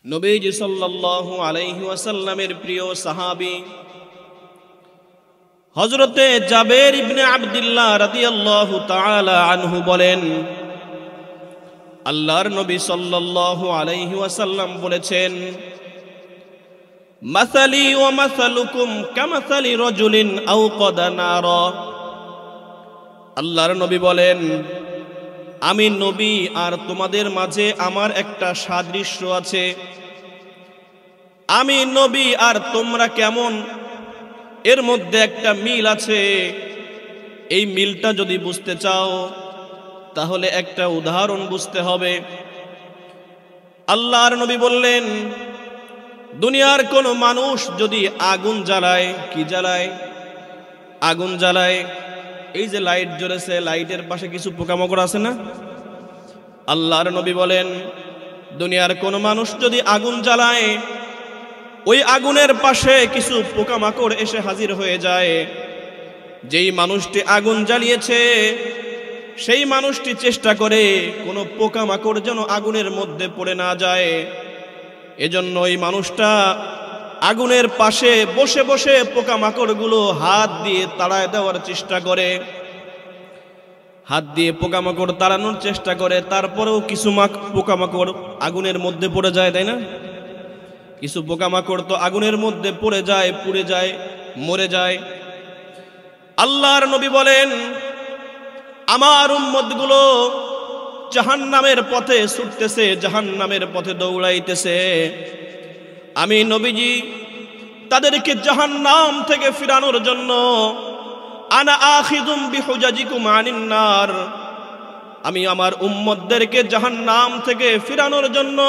নবীজি সাল্লাল্লাহু আলাইহি ওয়াসাল্লামের প্রিয় সাহাবী হযরতে জাবের ইবনে আব্দুল্লাহ রাদিয়াল্লাহু তাআলা আনহু বলেন, আল্লাহর নবী সাল্লাল্লাহু আলাইহি ওয়াসাল্লাম বলেছেন, মাসালি ওয়া মাসালুকুম কামাসালি রাজুলিন আওকাদা নারা। আল্লাহর নবী বলেন, আমি নবী আর তোমাদের মাঝে আমার একটা সাদৃশ্য আছে। আমি নবী আর তোমরা কেমন, এর মধ্যে একটা মিল আছে। এই মিলটা যদি বুঝতে চাও তাহলে একটা উদাহরণ বুঝতে হবে। আল্লাহর নবী বললেন, দুনিয়ার কোন মানুষ যদি আগুন জ্বালায়, কি জ্বালায়? আগুন জ্বালায়। এই যে লাইট জ্বলেছে, লাইটের পাশে কিছু পোকামাকড় আছে না? আল্লাহর নবী বলেন, দুনিয়ার কোন মানুষ যদি আগুন জ্বালায়, ওই আগুনের পাশে কিছু পোকামাকড় এসে হাজির হয়ে যায়। যেই মানুষটি আগুন জ্বালিয়েছে সেই মানুষটি চেষ্টা করে কোনো পোকামাকড় যেন আগুনের মধ্যে পড়ে না যায়। এজন্য ওই মানুষটা আগুনের পাশে বসে বসে পোকামাকড়গুলো হাত দিয়ে তাড়ায় দেওয়ার চেষ্টা করে, হাত দিয়ে পোকামাকড় তাড়ানোর চেষ্টা করে। তারপরেও কিছু পোকামাকড় আগুনের মধ্যে পড়ে যায়, তাই না? কিছু পোকামাকড় তো আগুনের মধ্যে পড়ে যায়, পুড়ে যায়, মরে যায়। আল্লাহর নবী বলেন, আমার উম্মতগুলো জাহান্নামের পথে ছুটতেছে, জাহান্নামের পথে দৌড়াইতেছে। আমি নবীজি তাদেরকে জাহান্নাম থেকে ফিরানোর জন্য আনা আখিযুম বিহুজাজিকুম আনিন নার, আমি আমার উম্মতদেরকে জাহান্নাম থেকে ফিরানোর জন্য,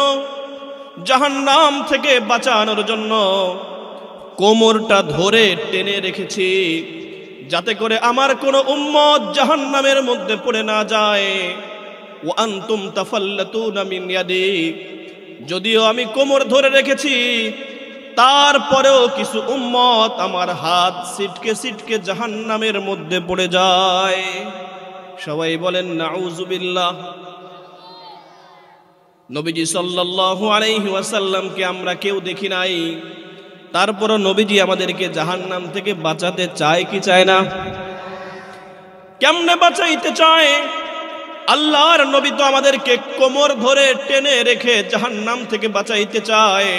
জাহান্নাম থেকে বাঁচানোর জন্য কোমরটা ধরে টেনে রেখেছি, যাতে করে আমার কোন উম্মত জাহান্নামের মধ্যে পড়ে না যায়। ওয়া আনতুম তাফাল্লাতুনা মিন ইয়াদি, যদিও আমি কোমর ধরে রেখেছি, তারপরেও কিছু উম্মত আমার হাত ছিটকে ছিটকে জাহান্নামের মধ্যে পড়ে যায়। সবাই বলেন নাউযুবিল্লাহ। নবীজি সাল্লাল্লাহু আলাইহি ওয়াসাল্লামকে আমরা কেউ দেখি নাই, তারপরও নবীজি আমাদেরকে জাহান্নাম থেকে বাঁচাতে চায় কি চায় না? কেমনে বাঁচাইতে চায়? আল্লাহর নবী তো আমাদেরকে কোমর ধরে টেনে রেখে জাহান্নাম থেকে বাঁচাইতে চায়।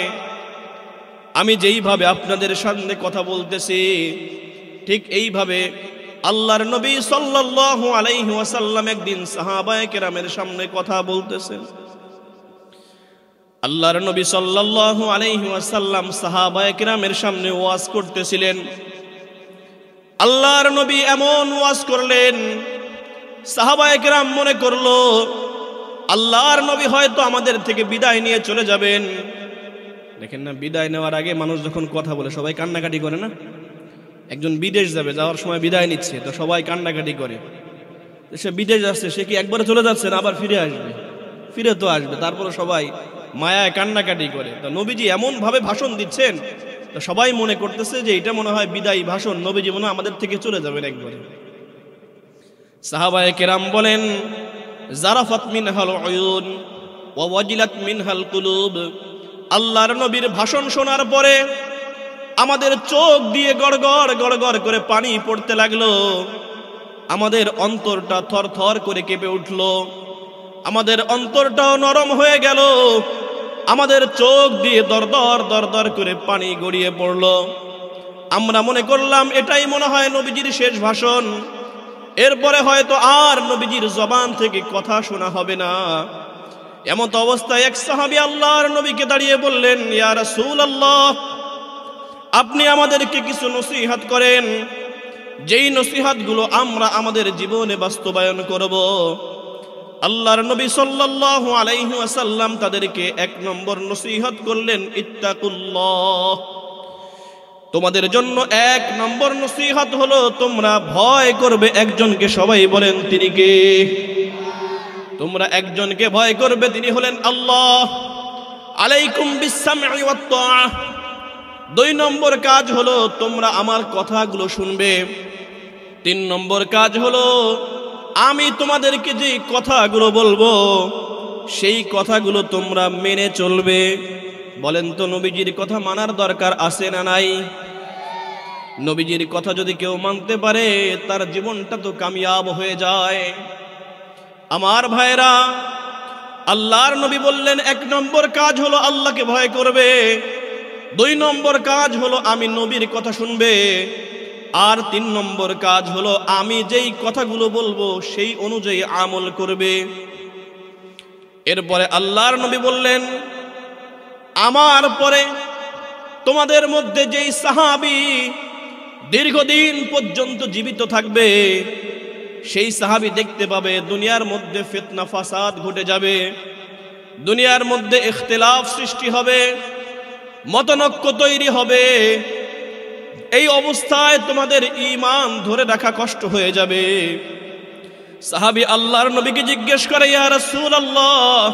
আমি যেইভাবে আপনাদের সামনে কথা বলতেছি, ঠিক এইভাবে আল্লাহর নবী সাল্লাল্লাহু আলাইহি ওয়াসাল্লাম একদিন সাহাবায়ে কেরামের সামনে কথা বলতেছেন। আল্লাহর নবী সাল্লাল্লাহু আলাইহি ওয়াসাল্লাম সাহাবায়ে কেরামের সামনে ওয়াজ করতেছিলেন। আল্লাহর নবী এমন ওয়াজ করলেন, সাহাবায়ে কেরাম মনে করলো আল্লাহর নবী হয়তো আমাদের থেকে বিদায় নিয়ে চলে যাবেন। দেখেন না, বিদায় নেওয়ার আগে মানুষ যখন কথা বলে সবাই কান্নাকাটি করে না? একজন বিদেশ যাবে, যাওয়ার সময় বিদায় নিচ্ছে, তো সবাই কান্নাকাটি করে। সে বিদেশ যাচ্ছে, সে কি একবারে চলে যাচ্ছে না আবার ফিরে আসবে? ফিরে তো আসবে, তারপরে সবাই মায়ায় কান্নাকাটি করে। তো নবীজি এমন ভাবে ভাষণ দিচ্ছেন, তো সবাই মনে করতেছে যে এটা মনে হয় বিদায়ী ভাষণ, নবীজি মনে হয় আমাদের থেকে চলে যাবেন একবারে। সাহাবায়ে কেরাম বলেন, জারাফাত মিনহাল উয়ুন ওয়া ওয়াজিলাত মিনহাল কুলুব। আল্লাহর নবীর ভাষণ শোনার পরে আমাদের চোখ দিয়ে গড়গড় গড়গড় করে পানি পড়তে লাগলো, আমাদের অন্তরটা থরথর করে কেঁপে উঠল, আমাদের অন্তরটাও নরম হয়ে গেল, আমাদের চোখ দিয়ে দরদর দরদর করে পানি গড়িয়ে পড়ল। আমরা মনে করলাম এটাই মনে হয় নবীজির শেষ ভাষণ, এরপরে হয়তো আর নবীজির জবান থেকে কথা শোনা হবে না। এমত অবস্থায় এক সাহাবী আল্লাহর নবীকে দাঁড়িয়ে বললেন, ইয়া রাসূলুল্লাহ, আপনি আমাদেরকে কিছু নসিহত করেন, যেই নসিহতগুলো আমরা আমাদের জীবনে বাস্তবায়ন করব। আল্লাহর নবী সাল্লাল্লাহু আলাইহি ওয়াসাল্লাম তাদেরকে এক নম্বর নসিহত করলেন, ইত্তাকুল্লাহ। তোমাদের জন্য এক নম্বর নসিহত হলো তোমরা ভয় করবে একজনকে। সবাই বলেন তিনি কে? তোমরা একজনকে ভয় করবে, তিনি হলেন আল্লাহ। আলাইকুম বিসসামঈ ওয়াত তাআহ। দুই নম্বর কাজ হলো তোমরা আমার কথাগুলো শুনবে। তিন নম্বর কাজ হলো আমি তোমাদেরকে যে কথাগুলো বলবো সেই কথাগুলো তোমরা মেনে চলবে। বলেন তো নবীজির কথা মানার দরকার আছে না নাই? নবীজির কথা যদি কেউ মানতে পারে তার জীবনটা তো কামিয়াব হয়ে যায়। আমার ভাইরা, আল্লাহর নবী বললেন 1 নম্বর কাজ হলো আল্লাহকে ভয় করবে, 2 নম্বর কাজ হলো আমি নবীর কথা শুনবে, আর 3 নম্বর কাজ হলো আমি যেই কথাগুলো বলবো সেই অনুযায়ী আমল করবে। এরপরে আল্লাহর নবী বললেন, আমার পরে তোমাদের মধ্যে যেই সাহাবী দীর্ঘদিন পর্যন্ত জীবিত থাকবে সেই সাহাবী দেখতে পাবে দুনিয়ার মধ্যে ফিতনা ফাসাদ ঘটে যাবে, দুনিয়ার মধ্যে ইখতিলাফ সৃষ্টি হবে, মতনৈক্য তৈরি হবে। এই অবস্থায় তোমাদের ঈমান ধরে রাখা কষ্ট হয়ে যাবে। সাহাবী আল্লাহর নবীকে জিজ্ঞেস করে, ইয়া রাসূলুল্লাহ,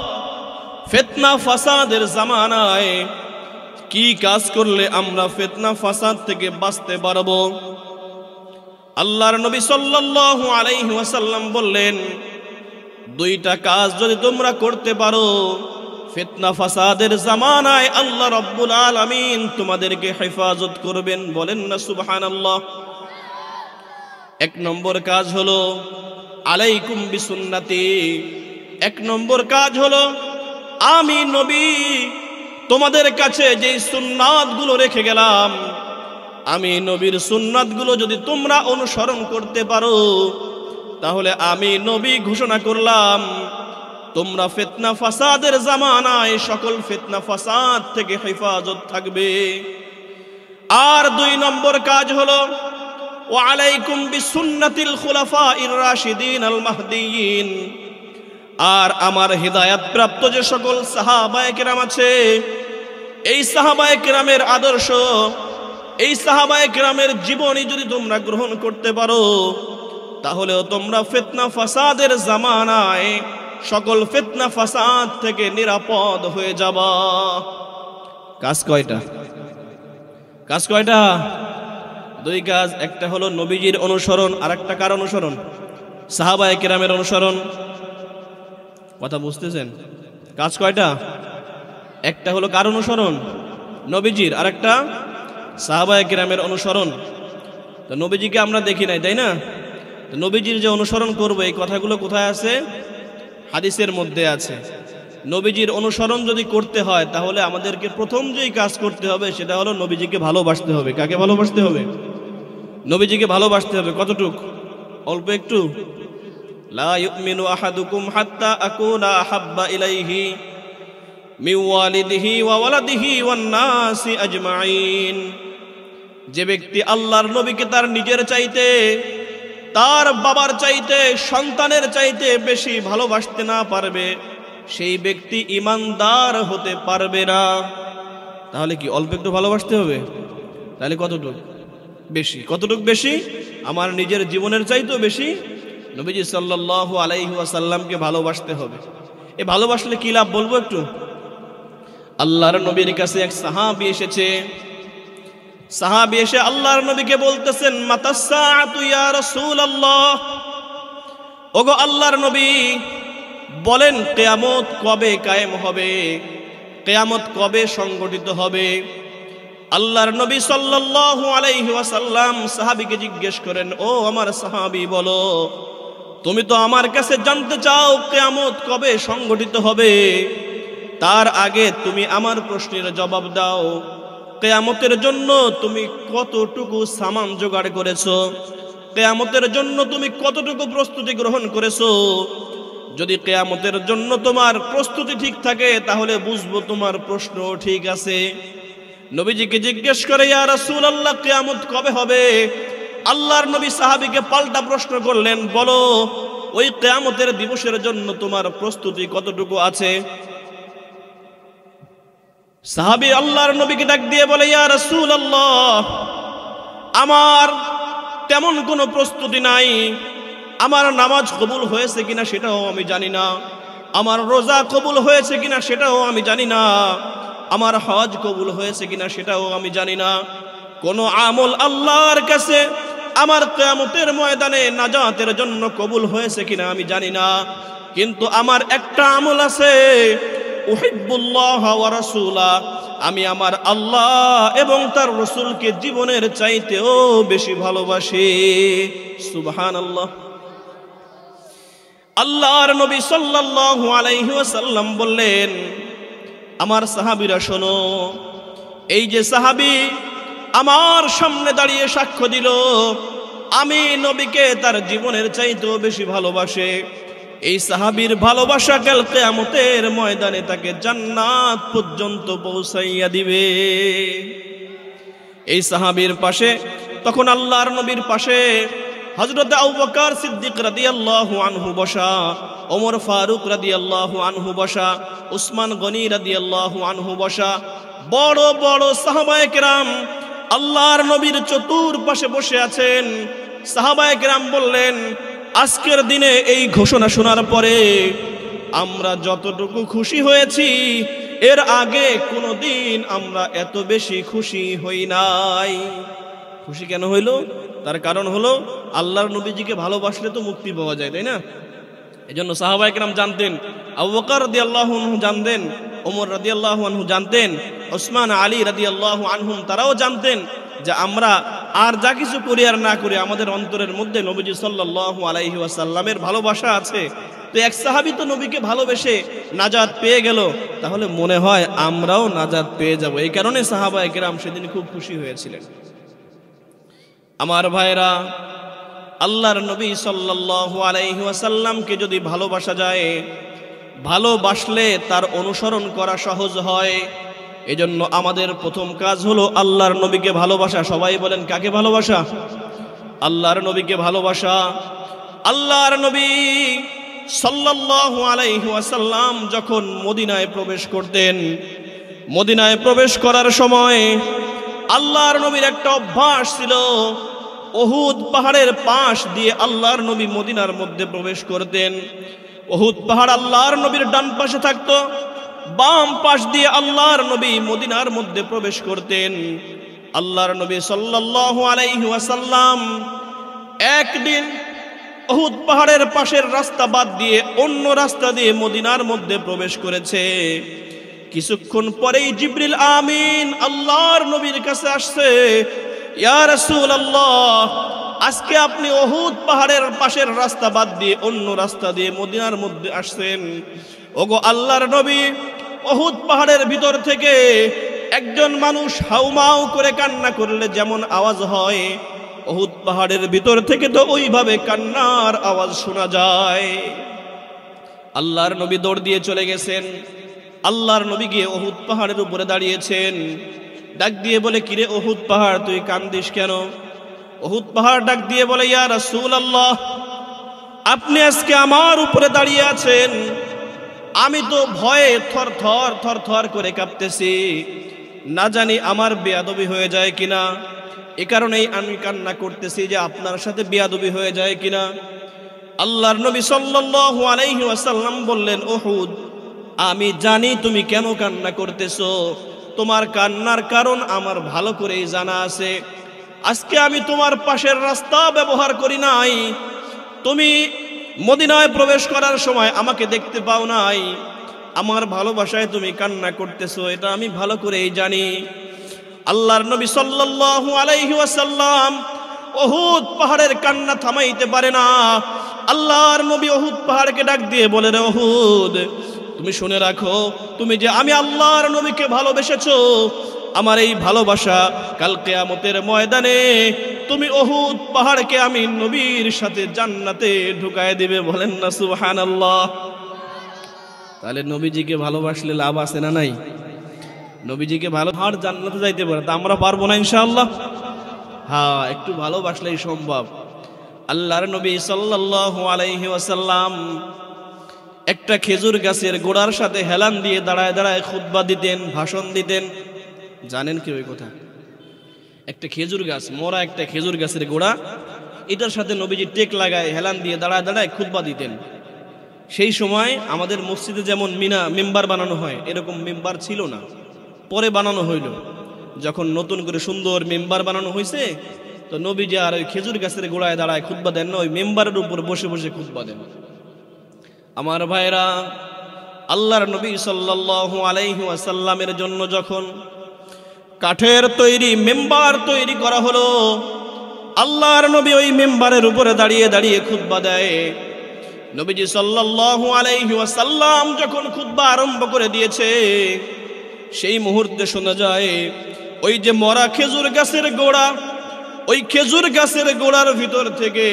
ফিতনা ফাসাদের জামানায় কি কাজ করলে আমরা ফিতনা ফাসাদ থেকে বাঁচতে পারবো? আল্লাহর নবী সাল্লাল্লাহু আলাইহি ওয়াসাল্লাম বললেন, 2টা কাজ যদি তোমরা করতে পারো ফিতনা ফাসাদের জামানায় আল্লাহ রাব্বুল আলামিন তোমাদেরকে হেফাজত করবেন। বলেন না সুবহানাল্লাহ। 1 নম্বর কাজ হলো আলাইকুম বিসুন্নতি। 1 নম্বর কাজ হলো আমি নবী তোমাদের কাছে যেই সুন্নাতগুলো রেখে গেলাম, আমি নবীর সুন্নাতগুলো যদি তোমরা অনুসরণ করতে পারো তাহলে আমি নবী ঘোষণা করলাম তোমরা ফিতনা ফাসাদের জামানায় সকল ফিতনা ফাসাদ থেকে হেফাজত থাকবে। আর 2 নম্বর কাজ হলো ওয়া আলাইকুম বিসুন্নাতিল খুলাফাইর রাশিদিন আল মাহদিয়িন। আর আমার হিদায়াত প্রাপ্ত যে সকল সাহাবায়ে কেরাম আছে, এই সাহাবায়ে কেরামের আদর্শ, এই সাহাবায়ে কেরামের জীবনী যদি তোমরা গ্রহণ করতে পারো তাহলেও তোমরা ফিতনা ফাসাদের জামানায় সকল ফিতনা ফাসাদ থেকে নিরাপদ হয়ে যাবা। কাজ কয়টা? কাজ কয়টা? 2 কাজ। একটা হলো নবীজির অনুসরণ, আর একটা কার অনুসরণ? সাহাবায়ে কেরামের অনুসরণ। কথা বুঝতেছেন? কাজ কয়টা? একটা হলো কার অনুসরণ? নবীজির, আর একটা সাহাবায়ে কেরামের অনুসরণ। তো নবীজিকে আমরা দেখি নাই, তাই না? তো নবীজির যে অনুসরণ করব এই কথাগুলো কোথায় আছে? হাদিসের মধ্যে আছে। নবীজির অনুসরণ যদি করতে হয় তাহলে আমাদেরকে প্রথম যেই কাজ করতে হবে সেটা হলো নবীজিকে ভালোবাসতে হবে। কাকে ভালোবাসতে হবে? নবীজিকে ভালোবাসতে হবে। কতটুক? অল্প একটু। লা ইউমিনু আহাদুকুম হাত্তা আকুনা আহাব্বা ইলাইহি মিন ওয়ালিদিহি ওয়া ওয়ালাদিহি ওয়ান নাসি আজমাইন। যে ব্যক্তি আল্লাহর নবীকে তার নিজের চাইতে, তার বাবার চাইতে, সন্তানের চাইতে বেশি ভালোবাসতে না পারবে সেই ব্যক্তি ঈমানদার হতে পারবে না। তাহলে কি অল্প একটু ভালোবাসতে হবে? তাহলে কতটুক বেশি? কতটুক বেশি? আমার নিজের জীবনের চাইতেও বেশি নবীজি সাল্লাল্লাহু আলাইহি ওয়াসাল্লামকে ভালোবাসতে হবে। এ ভালোবাসলে কি লাভ বলবো একটু। আল্লাহর নবীর কাছে এক সাহাবী এসেছে। সাহাবী এসে আল্লাহর নবীকে বলতেছেন, মাতাসসাআতু ইয়া রাসূলুল্লাহ। ওগো আল্লাহর নবী, বলেন কিয়ামত কবে কায়েম হবে? কিয়ামত কবে সংগঠিত হবে? আল্লাহর নবী সাল্লাল্লাহু আলাইহি ওয়াসাল্লাম সাহাবীকে জিজ্ঞেস করেন, ও আমার সাহাবী, বলো তুমি তো আমার কাছে জানতে চাও কিয়ামত কবে সংগঠিত হবে, তার আগে তুমি আমার প্রশ্নের জবাব দাও। কিয়ামতের জন্য তুমি কতটুকু সামান জোগাড় করেছো? কিয়ামতের জন্য তুমি কতটুকু প্রস্তুতি গ্রহণ করেছো? যদি কিয়ামতের জন্য তোমার প্রস্তুতি ঠিক থাকে তাহলে বুঝবো তোমার প্রশ্ন ঠিক আছে। নবীজিকে জিজ্ঞেস করে, ইয়া রাসূলুল্লাহ, কিয়ামত কবে হবে? আল্লাহর নবী সাহাবীকে পাল্টা প্রশ্ন করলেন, বলো ওই কিয়ামতের দিবসের জন্য তোমার প্রস্তুতি কতটুকু আছে? সাহাবী আল্লাহর নবীকে ডাক দিয়ে বলে, ইয়া রাসূলুল্লাহ, আমার তেমন কোনো প্রস্তুতি নাই। আমার নামাজ কবুল হয়েছে কিনা সেটাও আমি জানি না, আমার রোজা কবুল হয়েছে কিনা সেটাও আমি জানি না, আমার হজ কবুল হয়েছে কিনা সেটাও আমি জানি না। কোনো আমল আল্লাহর কাছে আমার কিয়ামতের ময়দানে নাজাতের জন্য কবুল হয়েছে কিনা আমি জানি না, কিন্তু আমার একটা আমল আছে, উহিব্বুল্লাহ ওয়া রাসূলা, আমি আমার আল্লাহ এবং তার রাসূলকে জীবনের চাইতেও বেশি ভালোবাসি। সুবহানাল্লাহ। আল্লাহর নবী সাল্লাল্লাহু আলাইহি ওয়াসাল্লাম বললেন, আমার সাহাবীরা শোনো, এই যে সাহাবী আমার সামনে দাঁড়িয়ে সাক্ষ্য দিল আমি নবীকে তার জীবনের চাইতেও বেশি ভালোবাসে, এই সাহাবীর ভালোবাসা কাল কিয়ামতের ময়দানে তাকে জান্নাত পর্যন্ত পৌঁছাইয়া দিবে। এই সাহাবীর পাশে তখন আল্লাহর নবীর পাশে হযরত আবু বকর সিদ্দিক রাদিয়াল্লাহু আনহু বসা, ওমর ফারুক রাদিয়াল্লাহু আনহু বসা, উসমান গনি রাদিয়াল্লাহু আনহু বসা, বড় বড় সাহাবায়ে কেরাম আল্লাহর নবীর চতুর্পাশে বসে আছেন। সাহাবায়ে কেরাম বললেন, আজকের দিনে এই ঘোষণা শোনার পরে আমরা যতটুকু খুশি হয়েছি এর আগে কোনোদিন আমরা এত বেশি খুশি হই নাই। খুশি কেন হইল? তার কারণ হলো আল্লাহর নবীজিকে ভালোবাসলে তো মুক্তি পাওয়া যায়, তাই না? এজন্য সাহাবায়ে কেরাম জানতেন, আবু বকর রাদিয়াল্লাহু আনহু জানতেন, ওমর রাদিয়াল্লাহু আনহু জানতেন, ওসমান আলী রাদিয়াল্লাহু আনহুম তারাও জানতেন যে আমরা আর যা কিছু করি আর না করি আমাদের অন্তরের মধ্যে নবীজি সাল্লাল্লাহু আলাইহি ওয়াসাল্লামের ভালোবাসা আছে। তো এক সাহাবী তো নবীকে ভালোবেসে নাজাত পেয়ে গেল, তাহলে মনে হয় আমরাও নাজাত পেয়ে যাব। এই কারণে সাহাবায়ে কেরাম সেদিন খুব খুশি হয়েছিলেন। আমার ভাইরা, আল্লাহর নবী সাল্লাল্লাহু আলাইহি ওয়াসাল্লামকে যদি ভালোবাসা যায়, ভালোবাসলে তার অনুসরণ করা সহজ হয়। এজন্য আমাদের প্রথম কাজ হলো আল্লাহর নবীকে ভালোবাসা। সবাই বলেন, কাকে ভালোবাসা? আল্লাহর নবীকে ভালোবাসা। আল্লাহর নবী সাল্লাল্লাহু আলাইহি ওয়াসাল্লাম যখন মদিনায় প্রবেশ করতেন, মদিনায় প্রবেশ করার সময় আল্লাহর নবীর একটা অভ্যাস ছিল, উহুদ পাহাড়ের পাশ দিয়ে আল্লাহর নবী মদিনার মধ্যে প্রবেশ করতেন। উহুদ পাহাড় আল্লাহর নবীর ডান পাশে থাকতো, বাম পাশ দিয়ে আল্লাহর নবী মদিনার মধ্যে প্রবেশ করতেন। আল্লাহর নবী সাল্লাল্লাহু আলাইহি ওয়াসাল্লাম একদিন উহুদ পাহাড়ের পাশের রাস্তা বাদ দিয়ে অন্য রাস্তা দিয়ে মদিনার মধ্যে প্রবেশ করেছে। কিছুক্ষণ পরেই জিবরিল আমিন আল্লাহর নবীর কাছে আসছে, ইয়া রাসূলুল্লাহ, আজকে আপনি উহুদ পাহাড়ের পাশের রাস্তা বাদ দিয়ে অন্য রাস্তা দিয়ে মদিনার মধ্যে আসছেন। ওগো আল্লাহর নবী, উহুদ পাহাড়ের ভিতর থেকে একজন মানুষ হাউমাউ করে কান্না করলে যেমন আওয়াজ হয়, উহুদ পাহাড়ের ভিতর থেকে তো ওইভাবে কান্নার আওয়াজ শোনা যায়। আল্লাহর নবী দৌড় দিয়ে চলে গেছেন। আল্লাহর নবী গিয়ে উহুদ পাহাড়ের উপরে দাঁড়িয়েছেন। ডাক দিয়ে বলে, কিরে উহুদ পাহাড়, তুই কান্দিস কেন? উহুদ পাহাড় ডাক দিয়ে বলে, ইয়া রাসূলুল্লাহ, আপনি আজকে আমার উপরে দাঁড়িয়ে আছেন, আমি তো ভয়ে থর থর থর থর করে কাঁপতেছি, না জানি আমার বেয়াদবি হয়ে যায় কিনা। এ কারণেই আমি কান্না করতেছি যে আপনার সাথে বেয়াদবি হয়ে যায় কিনা। আল্লাহর নবী সাল্লাল্লাহু আলাইহি ওয়াসাল্লাম বললেন, উহুদ, আমি জানি তুমি কেন কান্না করতেছো, তোমার কান্নার কারণ আমার ভালো করেই জানা আছে। আজকে আমি তোমার পাশের রাস্তা ব্যবহার করি নাই, তুমি মদিনায় প্রবেশ করার সময় আমাকে দেখতে পাও নাই, আমার ভালোবাসায় তুমি কান্না করতেছো, এটা আমি ভালো করেই জানি। আল্লাহর নবী সাল্লাল্লাহু আলাইহি ওয়াসাল্লাম উহুদ পাহাড়ের কান্না থামাইতে পারে না। আল্লাহর নবী উহুদ পাহাড়কে ডাক দিয়ে বলে, রে উহুদ, তুমি শুনে রাখো, তুমি যে আমি আল্লাহর নবীকে ভালোবেসেছো, আমার এই ভালোবাসা কাল কিয়ামতের ময়দানে তুমি উহুদ পাহাড়কে আমি নবীর সাথে জান্নাতে ঢুকায় দিবে। বলেন না সুবহানাল্লাহ। তাহলে নবীজিকে ভালোবাসলে লাভ আছে না নাই? নবীজিকে ভালো আর জান্নাতে যাইতে পারে, তা আমরা পারবো না ইনশাআল্লাহ? হ্যাঁ, একটু ভালোবাসলেই সম্ভব। আল্লাহর নবী সাল্লাল্লাহু আলাইহি ওয়াসাল্লাম একটা খেজুর গাছের গোড়ার সাথে হেলান দিয়ে দাঁড়ায় দাঁড়ায় খুতবা দিতেন, ভাষণ দিতেন। জানেন কি ওই কথা? একটা খেজুর গাছ, মোরা একটা খেজুর গাছের গোড়া, এটার সাথে নবীজি টেক লাগায় হেলান দিয়ে দাঁড়ায় দাঁড়ায় খুতবা দিতেন। সেই সময় আমাদের মসজিদে যেমন মিম্বার বানানো হয়, এরকম মিম্বার ছিল না, পরে বানানো হইল। যখন নতুন করে সুন্দর মিম্বার বানানো হয়েছে, তো নবীজি আর ওই খেজুর গাছের গোড়ায় দাঁড়ায় খুতবা দেন না, ওই মিম্বারের উপর বসে বসে খুতবা দেন। আমার ভাইরা, আল্লাহর নবী সাল্লাল্লাহু আলাইহি ওয়াসাল্লামের জন্য যখন কাঠের তৈরি মেম্বার তৈরি করা হলো, আল্লাহর নবী ওই মেম্বারের উপরে দাঁড়িয়ে দাঁড়িয়ে খুতবা দেয়। নবীজি সাল্লাল্লাহু আলাইহি ওয়াসাল্লাম যখন খুতবা আরম্ভ করে দিয়েছে, সেই মুহূর্তে শোনা যায় ওই যে মরা খেজুর গাছের গোড়া, ওই খেজুর গাছের গোড়ার ভিতর থেকে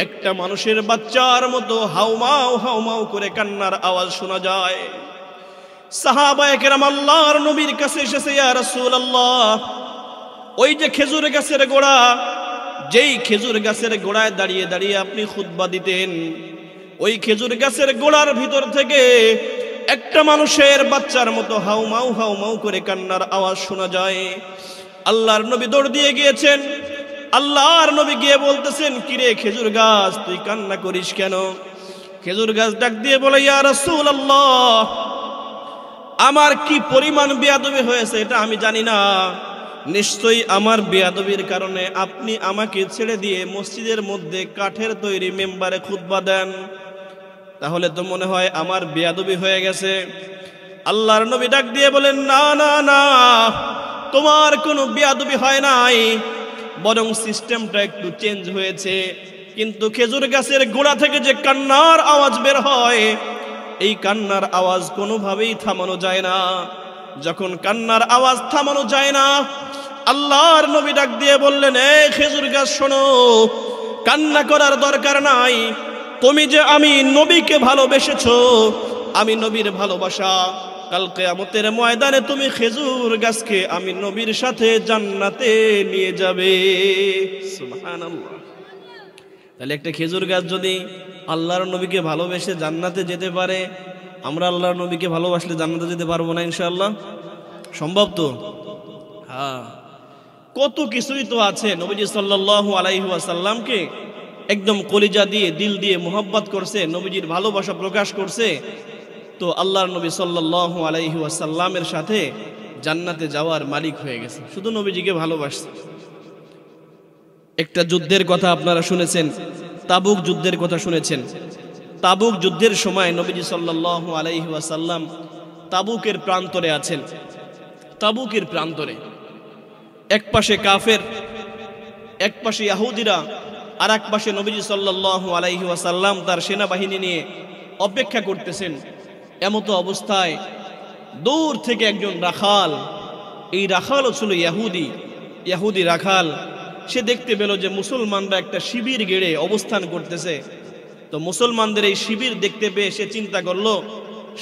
একটা মানুষের বাচ্চার মতো হাউমাউ হাউমাউ করে কান্নার আওয়াজ শোনা যায়। সাহাবায়ে কেরাম আল্লাহর নবীর কাছে এসেছে, ইয়া রাসূলুল্লাহ, ওই যে খেজুর গাছের গোড়া, যেই খেজুর গাছের গোড়ায় দাঁড়িয়ে দাঁড়িয়ে আপনি খুতবা দিতেন, ওই খেজুর গাছের গোড়ার ভিতর থেকে একটা মানুষের বাচ্চার মতো হাউমাউ হাউমাউ করে কান্নার আওয়াজ শোনা যায়। আল্লাহর নবী দৌড় দিয়ে গিয়েছেন। আল্লাহর নবী গিয়ে বলতেছেন, কিরে খেজুর গাছ, তুই কান্না করিস কেন? খেজুর গাছ ডাক দিয়ে বলে, ইয়া রাসূলুল্লাহ, আমার কি পরিমাণ বেয়াদবি হয়েছে এটা আমি জানি না, নিশ্চয়ই আমার বেয়াদবির কারণে আপনি আমাকে ছেড়ে দিয়ে মসজিদের মধ্যে কাঠের তৈরি মেম্বারে খুতবা দেন, তাহলে তো মনে হয় আমার বেয়াদবি হয়ে গেছে। আল্লাহর নবী ডাক দিয়ে বলেন, না না না, তোমার কোনো বেয়াদবি হয় নাই, বরং সিস্টেমটা একটু চেঞ্জ হয়েছে। কিন্তু খেজুর গাছের গোড়া থেকে যে কান্নার আওয়াজ বের হয়, এই কান্নার আওয়াজ কোনোভাবেই থামানো যায় না। যখন কান্নার আওয়াজ থামানো যায় না, আল্লাহর নবী ডাক দিয়ে বললেন, এই খেজুর গাছ শোনো, কান্না করার দরকার নাই। তুমি যে আমি নবীকে ভালোবেসেছো, আমি নবীর ভালোবাসা, কাল কিয়ামতের ময়দানে তুমি খেজুর গাছকে আমি নবীর সাথে জান্নাতে নিয়ে যাবে। সুবহানাল্লাহ। তাহলে একটা খেজুর গাছ যদি আল্লাহর নবীকে ভালোবেসে জান্নাতে যেতে পারে, আমরা আল্লাহর নবীকে ভালোবাসলে জান্নাতে যেতে পারবো না ইনশাআল্লাহ? সম্ভব তো? হ্যাঁ, কত কিছুই তো আছে। নবীজি সাল্লাল্লাহু আলাইহি ওয়াসাল্লামকে একদম কলিজা দিয়ে দিল দিয়ে মোহাব্বত করছে, নবীজির ভালোবাসা প্রকাশ করছে, তো আল্লাহর নবী সাল্লাল্লাহু আলাইহি ওয়াসাল্লামের সাথে জান্নাতে যাওয়ার মালিক হয়ে গেছে, শুধু নবীজিকে ভালোবাসছে। একটা যুদ্ধের কথা আপনারা শুনেছেন, তাবুক যুদ্ধের কথা শুনেছেন। তাবুক যুদ্ধের সময় নবীজি সাল্লাল্লাহু আলাইহি ওয়াসাল্লাম তাবুকের প্রান্তরে আছেন। তাবুকের প্রান্তরে এক পাশে কাফের, এক পাশে ইহুদিরা, আর এক পাশে নবীজি সাল্লাল্লাহু আলাইহি ওয়াসাল্লাম তার সেনাবাহিনী নিয়ে অপেক্ষা করতেছেন। এমতো অবস্থায় দূর থেকে একজন রাখাল, এই রাখালও ছিল ইহুদি রাখাল, সে দেখতে পেল যে মুসলমানরা একটা শিবির গেড়ে অবস্থান করতেছে। তো মুসলমানদের এই শিবির দেখতে পেয়ে সে চিন্তা করলো,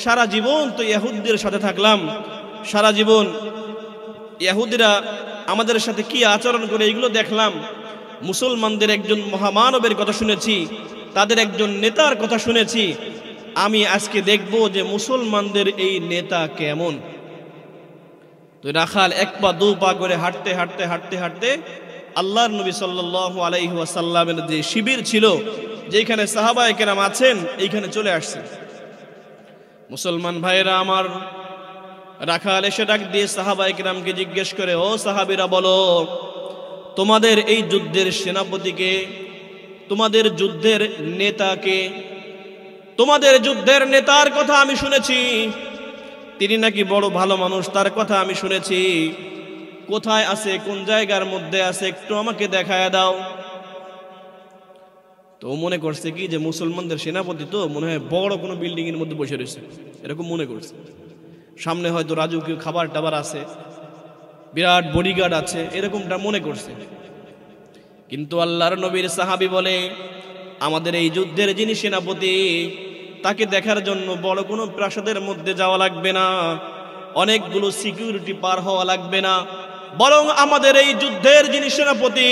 সারা জীবন তো ইহুদিদের সাথে থাকলাম, সারা জীবন ইহুদিরা আমাদের সাথে কি আচরণ করে এগুলো দেখলাম, মুসলমানদের একজন মহামানবের কথা শুনেছি, তাদের একজন নেতার কথা শুনেছি, আমি আজকে দেখব যে মুসলমানদের এই নেতা কেমন। তো রাখাল এক পা দু পা করে হাঁটতে হাঁটতে হাঁটতে হাঁটতে আল্লাহর নবী সাল্লাল্লাহু আলাইহি ওয়াসাল্লামের যে শিবির ছিল, যেখানে সাহাবায়ে কেরাম আছেন, এইখানে চলে আসছে। মুসলমান ভাইয়েরা আমার, রাখাল এসে ডাক দিয়ে সাহাবায়ে কেরামকে জিজ্ঞেস করে, ও সাহাবীরা বলো, তোমাদের এই যুদ্ধের সেনাপতিকে, তোমাদের যুদ্ধের নেতাকে? তোমাদের যুদ্ধের নেতার কথা আমি শুনেছি, তিনি নাকি বড় ভালো মানুষ, তার কথা আমি শুনেছি। কোথায় আছে, কোন জায়গার মধ্যে আছে, একটু আমাকে দেখায় দাও। তো মনে করছে কি যে মুসলমানদের সেনাপতি তো মনে হয় বড় কোনো বিল্ডিং এর মধ্যে বসে রয়েছে, এরকম মনে করছে। সামনে হয়তো রাজকীয় খাবার টাবার আছে, বিরাট বডিগার্ড আছে, এরকমটা মনে করছে। কিন্তু আল্লাহর নবীর সাহাবী বলে, আমাদের এই যুদ্ধের যিনি সেনাপতি, তাকে দেখার জন্য বড় কোনো প্রাসাদের মধ্যে যাওয়া লাগবে না, অনেকগুলো সিকিউরিটি পার হওয়া লাগবে না, বরং আমাদের এই যুদ্ধের যিনি সেনাপতি,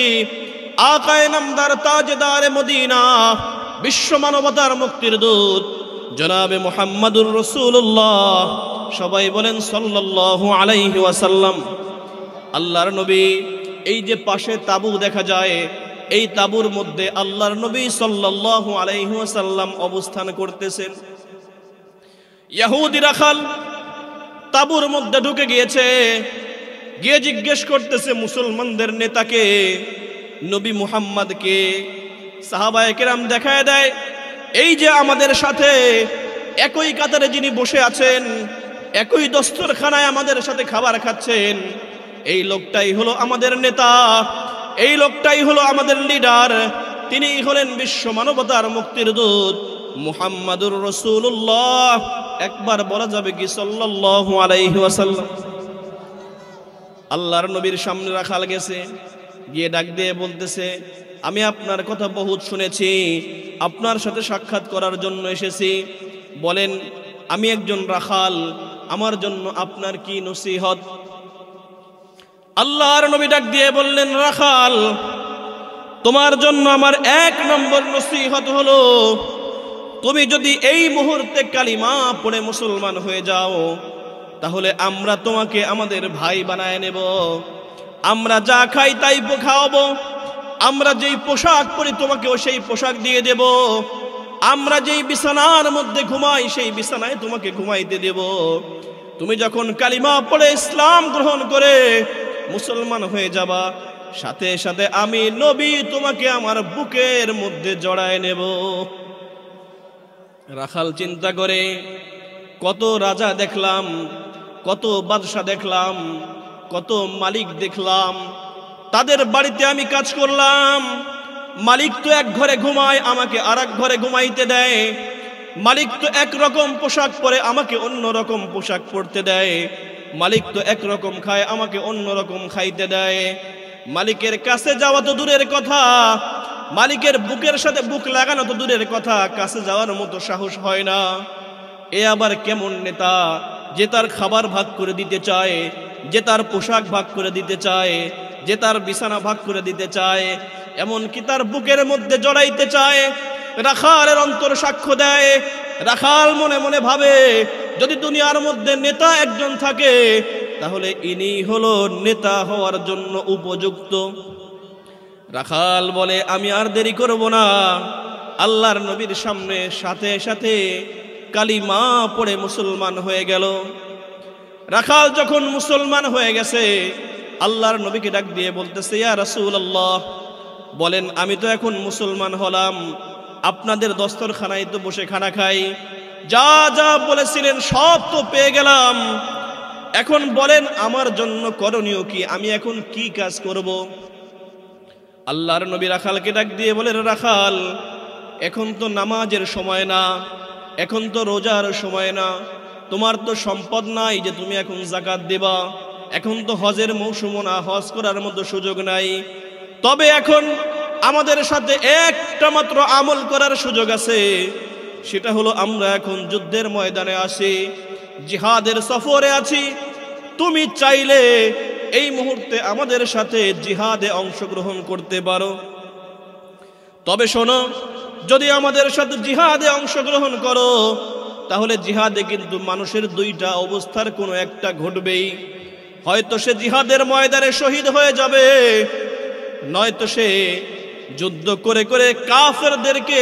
আকায়ে নামদার তাজদারে মদিনা, বিশ্ব মানবতার মুক্তির দূত জনাবে মুহাম্মাদুর রাসূলুল্লাহ, সবাই বলেন সাল্লাল্লাহু আলাইহি ওয়াসাল্লাম। আল্লাহর নবী, এই যে পাশে তাবু দেখা যায়, এই তাবুর মধ্যে আল্লাহর নবী সাল্লাল্লাহু আলাইহি ওয়াসাল্লাম অবস্থান করতেছেন। ইহুদি রাখাল তাবুর মধ্যে ঢুকে গিয়েছে, গিয়ে জিজ্ঞেস করতেছে মুসলমানদের নেতাকে, নবী মুহাম্মদকে। সাহাবায়ে কেরাম দেখায় দেয়, এই যে আমাদের সাথে একই কাতারে যিনি বসে আছেন, একই দস্তরখানায় আমাদের সাথে খাবার খাচ্ছেন, এই লোকটাই হলো আমাদের নেতা, এই লোকটাই হলো আমাদের লিডার। তিনি হলেন বিশ্ব মানবতার মুক্তির দূত মুহাম্মাদুর রাসূলুল্লাহ। একবার বলা যাবে কি সাল্লাল্লাহু আলাইহি ওয়াসাল্লাম। আল্লাহর নবীর সামনে রাখাল গেছে, গিয়ে ডাক দিয়ে বলতেছে, আমি আপনার কথা বহুত শুনেছি, আপনার সাথে সাক্ষাৎ করার জন্য এসেছি। বলেন, আমি একজন রাখাল, আমার জন্য আপনার কি নসিহত? আল্লাহর নবী ডাক দিয়ে বললেন, রাখাল, তোমার জন্য আমার 1 নম্বর নসিহত হলো, তুমি যদি এই মুহূর্তে কালিমা পড়ে মুসলমান হয়ে যাও, তাহলে আমরা তোমাকে আমাদের ভাই বানায় নেব। আমরা যা খাই তাই খাওয়াবো, আমরা যেই পোশাক পরি তোমাকেও সেই পোশাক দিয়ে দেব, আমরা যেই বিছানার মধ্যে ঘুমাই সেই বিছানায় তোমাকে ঘুমাইতে দেব। তুমি যখন কালিমা পড়ে ইসলাম গ্রহণ করে মুসলমান হয়ে যাবা, সাথে সাথে আমি নবী তোমাকে আমার বুকের মধ্যে জড়ায় নেব। রাখাল চিন্তা করে, কত রাজা দেখলাম, কত বাদশা দেখলাম, কত মালিক দেখলাম, তাদের বাড়িতে আমি কাজ করলাম। মালিক তো এক ঘরে ঘুমায়, আমাকে আর এক ঘরে ঘুমাইতে দেয়। মালিক তো একরকম পোশাক পরে, আমাকে অন্য রকম পোশাক পরতে দেয়। মালিক তো একরকম খায়, আমাকে অন্য রকম খাইতে দেয়। মালিকের কাছে যাওয়া তো দূরের কথা, মালিকের বুকের সাথে বুক লাগানো তো দূরের কথা, কাছে যাওয়ার মতো সাহস হয় না। এ আবার কেমন নেতা যে তার খাবার ভাগ করে দিতে চায়, যে তার পোশাক ভাগ করে দিতে চায়, যে তার বিছানা ভাগ করে দিতে চায়, এমনকি তার বুকের মধ্যে জড়াইতে চায়। রাখালের অন্তর সাক্ষ্য দেয়। রাখাল মনে মনে ভাবে, যদি দুনিয়ার মধ্যে নেতা একজন থাকে তাহলে ইনি হলো নেতা হওয়ার জন্য উপযুক্ত। রাখাল বলে, আমি আর দেরি করব না। আল্লাহর নবীর সামনে সাথে সাথে কালিমা পড়ে মুসলমান হয়ে গেল। রাখাল যখন মুসলমান হয়ে গেছে, আল্লাহর নবীকে ডাক দিয়ে বলতেছে, ইয়া রাসূলুল্লাহ, বলেন, আমি তো এখন মুসলমান হলাম, আপনাদের দস্তরখানায় তো বসে খানা খাই, যা যা বলেছিলেন সব তো পেয়ে গেলাম। এখন বলেন আমার জন্য করণীয় কি, আমি এখন কি কাজ করব? আল্লাহর নবী রাখালকে ডাক দিয়ে বলে, রাখাল, এখন তো নামাজের সময় না, এখন তো রোজার সময় না, তোমার তো সম্পদ নাই যে তুমি এখন যাকাত দেবা, এখন তো হজের মৌসুম না, হজ করার মতো সুযোগ নাই। তবে এখন আমাদের সাথে একটা মাত্র আমল করার সুযোগ আছে, সেটা হলো আমরা এখন যুদ্ধের ময়দানে আছি, জিহাদের সফরে আছি। তুমি চাইলে এই মুহূর্তে আমাদের সাথে জিহাদে অংশগ্রহণ করতে পারো। তবে শোনো, যদি আমাদের সাথে জিহাদে অংশগ্রহণ করো, তাহলে জিহাদে কিন্তু মানুষের 2টা অবস্থার কোনো একটা ঘটবেই। হয়তো সে জিহাদের ময়দানে শহীদ হয়ে যাবে, নয়তো সে যুদ্ধ করে করে কাফেরদেরকে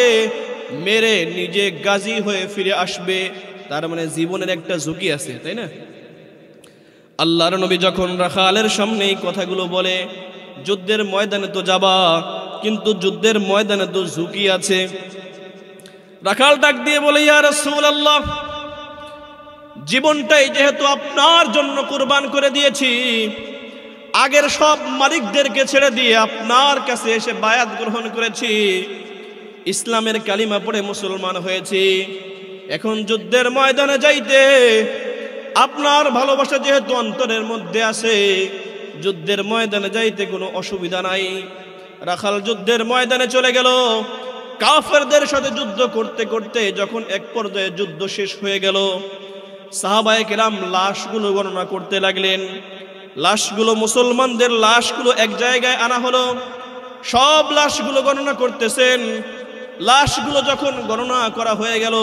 মেরে নিজে গাজী হয়ে ফিরে আসবে। তার মানে জীবনের একটা ঝুঁকি আছে, তাই না? আল্লাহর নবী যখন রাখালের সামনে এই কথাগুলো বলে, যুদ্ধের ময়দানে তো যাবা, কিন্তু যুদ্ধের ময়দানে তো ঝুঁকি আছে। রাখাল ডাক দিয়ে বলে, ইয়া রাসূলুল্লাহ, জীবনটাই যেহেতু আপনার জন্য কুরবান করে দিয়েছি, আগের সব মালিকদেরকে ছেড়ে দিয়ে আপনার কাছে এসে বায়াত গ্রহণ করেছি, ইসলামের কালিমা পড়ে মুসলমান হয়েছি। এখন যুদ্ধের ময়দানে যাইতে আপনার ভালোবাসা যেহেতু অন্তরের মধ্যে আছে, যুদ্ধের ময়দানে যাইতে কোনো অসুবিধা নাই। রাখাল যুদ্ধের ময়দানে চলে গেল। কাফেরদের সাথে যুদ্ধ করতে করতে যখন এক পর্যায়ে যুদ্ধ শেষ হয়ে গেল, সাহাবায়ে কেরাম লাশগুলো গণনা করতে লাগলেন। লাশগুলো, মুসলমানদের লাশগুলো এক জায়গায় আনা হলো। সব লাশগুলো গণনা করতেছেন। লাশগুলো যখন গণনা করা হয়ে গেল,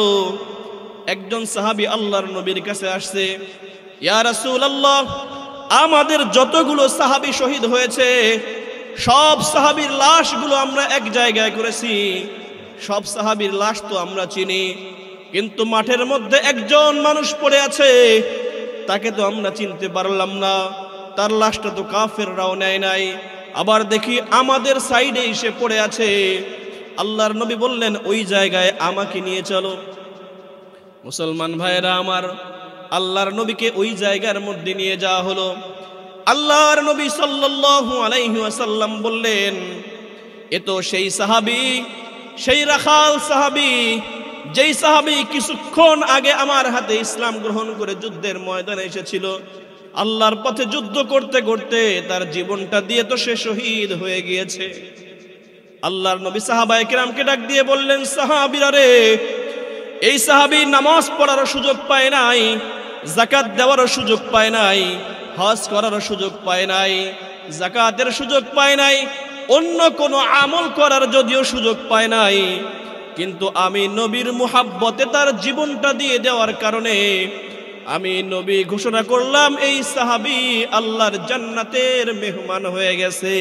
একজন সাহাবী আল্লাহর নবীর কাছে আসছে, ইয়া রাসূলুল্লাহ, আমাদের যতগুলো সাহাবী শহীদ হয়েছে সব সাহাবীর লাশগুলো আমরা এক জায়গায় করেছি, সব সাহাবীর লাশ তো আমরা চিনি, কিন্তু মাঠের মধ্যে একজন মানুষ পড়ে আছে, তাকে তো আমরা চিনতে পারলাম না, তার লাশটা তো কাফেররাও নেয় নাই, আবার দেখি আমাদের সাইডে এসে পড়ে আছে। আল্লাহর নবী বললেন, ওই জায়গায় আমাকে নিয়ে চলো। মুসলমান ভাইরা আমার, আল্লাহর নবীকে ওই জায়গার মধ্যে নিয়ে যাওয়া হলো। আল্লাহর নবী সাল্লাল্লাহু আলাইহি ওয়াসাল্লাম বললেন, এ তো সেই সাহাবী, সেই রাখাল সাহাবী, যেই সাহাবী কিছুক্ষণ আগে আমার হাতে ইসলাম গ্রহণ করে যুদ্ধের ময়দানে এসেছিল। আল্লাহর পথে যুদ্ধ করতে করতে তার জীবনটা দিয়ে তো সে শহীদ হয়ে গিয়েছে। আল্লাহর নবী সাহাবায়ে কেরামকে ডাক দিয়ে বললেন, সাহাবীরা রে, এই সাহাবী নামাজ পড়ারও সুযোগ পায় নাই, যাকাত দেওয়ারও সুযোগ পায় নাই, হজ করারও সুযোগ পায় নাই, যাকাতের সুযোগ পায় নাই, অন্য কোনো আমল করার যদিও সুযোগ পায় নাই, কিন্তু আমি নবীর মুহাব্বতে তার জীবনটা দিয়ে দেওয়ার কারণে আমি নবী ঘোষণা করলাম এই সাহাবী আল্লাহর জান্নাতের মেহমান হয়ে গেছে।